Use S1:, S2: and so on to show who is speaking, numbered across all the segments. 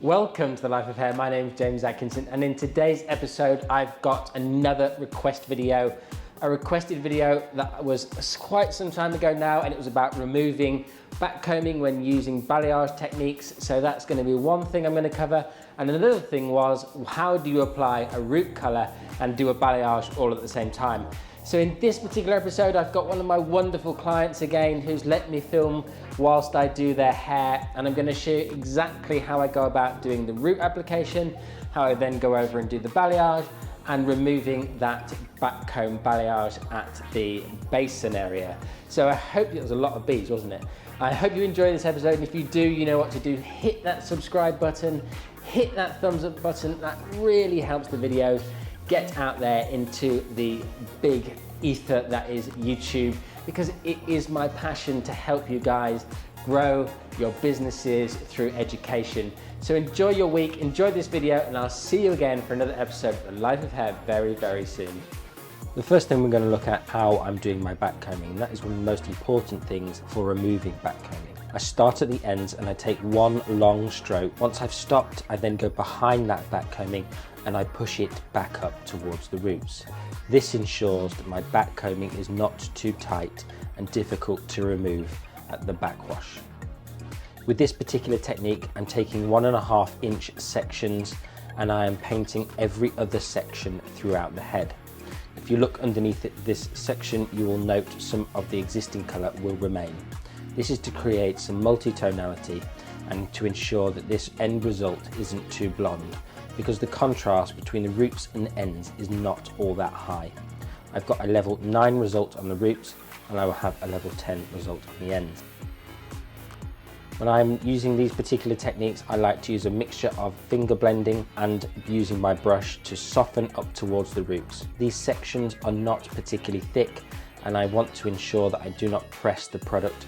S1: Welcome to The Life of Hair. My name is James Atkinson, and in today's episode I've got another request video. A requested video that was quite some time ago now, and it was about removing backcombing when using balayage techniques. So that's going to be one thing I'm going to cover, and another thing was how do you apply a root colour and do a balayage all at the same time. So in this particular episode, I've got one of my wonderful clients again who's let me film whilst I do their hair, and I'm going to show you exactly how I go about doing the root application, how I then go over and do the balayage, and removing that backcomb balayage at the basin area. So I hope it was a lot of bees, wasn't it? I hope you enjoy this episode, and if you do, you know what to do. Hit that subscribe button, hit that thumbs up button. That really helps the videos get out there into the big ether that is YouTube, because it is my passion to help you guys grow your businesses through education. So enjoy your week, enjoy this video, and I'll see you again for another episode of The Life of Hair very, very soon. The first thing we're going to look at how I'm doing my backcombing, and that is one of the most important things for removing backcombing. I start at the ends and I take one long stroke. Once I've stopped, I then go behind that backcombing and I push it back up towards the roots. This ensures that my backcombing is not too tight and difficult to remove at the backwash. With this particular technique, I'm taking 1.5 inch sections and I am painting every other section throughout the head. If you look underneath this section, you will note some of the existing colour will remain. This is to create some multi-tonality and to ensure that this end result isn't too blonde, because the contrast between the roots and the ends is not all that high. I've got a level 9 result on the roots and I will have a level 10 result on the ends. When I'm using these particular techniques, I like to use a mixture of finger blending and using my brush to soften up towards the roots. These sections are not particularly thick, and I want to ensure that I do not press the product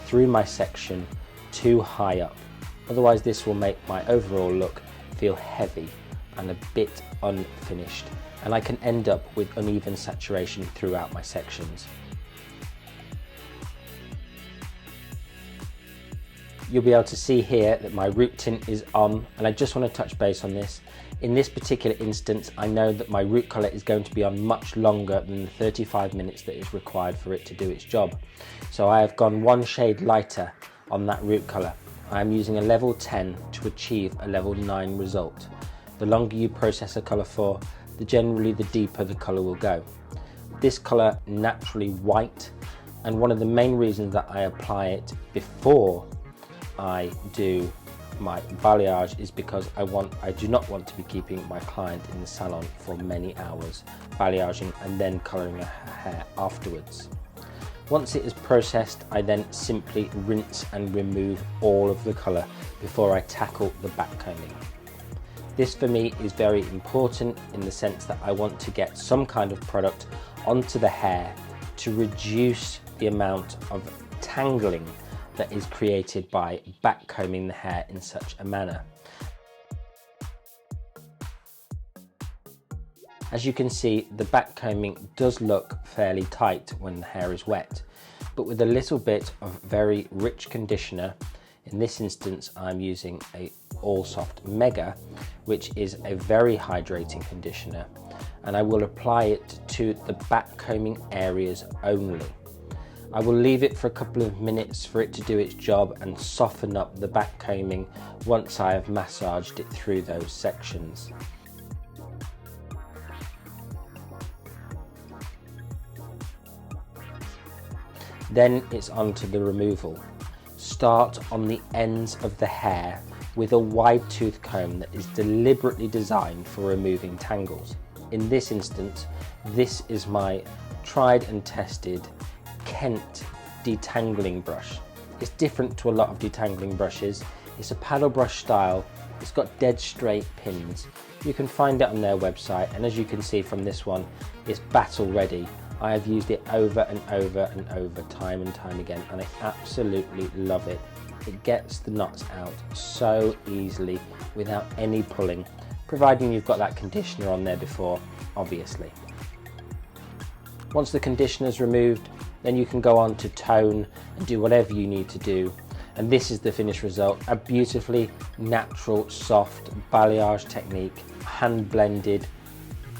S1: through my section too high up. Otherwise this will make my overall look feel heavy and a bit unfinished, and I can end up with uneven saturation throughout my sections. You'll be able to see here that my root tint is on, and I just want to touch base on this. In this particular instance, I know that my root colour is going to be on much longer than the 35 minutes that is required for it to do its job. So I have gone one shade lighter on that root colour. I am using a level 10 to achieve a level 9 result. The longer you process a colour for, generally the deeper the colour will go. This colour naturally white, and one of the main reasons that I apply it before I do my balayage is because I do not want to be keeping my client in the salon for many hours balayaging and then colouring her hair afterwards. Once it is processed, I then simply rinse and remove all of the colour before I tackle the backcombing. This for me is very important in the sense that I want to get some kind of product onto the hair to reduce the amount of tangling that is created by backcombing the hair in such a manner. As you can see, the backcombing does look fairly tight when the hair is wet, but with a little bit of very rich conditioner, in this instance I'm using a All Soft Mega, which is a very hydrating conditioner, and I will apply it to the backcombing areas only. I will leave it for a couple of minutes for it to do its job and soften up the backcombing once I have massaged it through those sections. Then it's on to the removal. Start on the ends of the hair with a wide tooth comb that is deliberately designed for removing tangles. In this instance, this is my tried and tested Tint Detangling Brush. It's different to a lot of detangling brushes. It's a paddle brush style. It's got dead straight pins. You can find it on their website, and as you can see from this one, it's battle ready. I have used it over and over and over, time and time again, and I absolutely love it. It gets the knots out so easily without any pulling, providing you've got that conditioner on there before, obviously. Once the conditioner is removed, then you can go on to tone and do whatever you need to do. And this is the finished result, a beautifully natural, soft balayage technique, hand blended,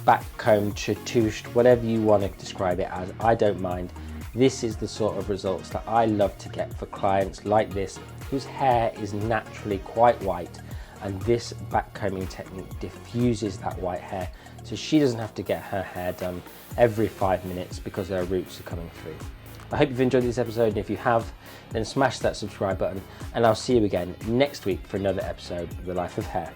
S1: back combed, retouched, whatever you want to describe it as, I don't mind. This is the sort of results that I love to get for clients like this, whose hair is naturally quite white, and this back combing technique diffuses that white hair, so she doesn't have to get her hair done every 5 minutes because her roots are coming through. I hope you've enjoyed this episode, and if you have, then smash that subscribe button, and I'll see you again next week for another episode of The Life of Hair.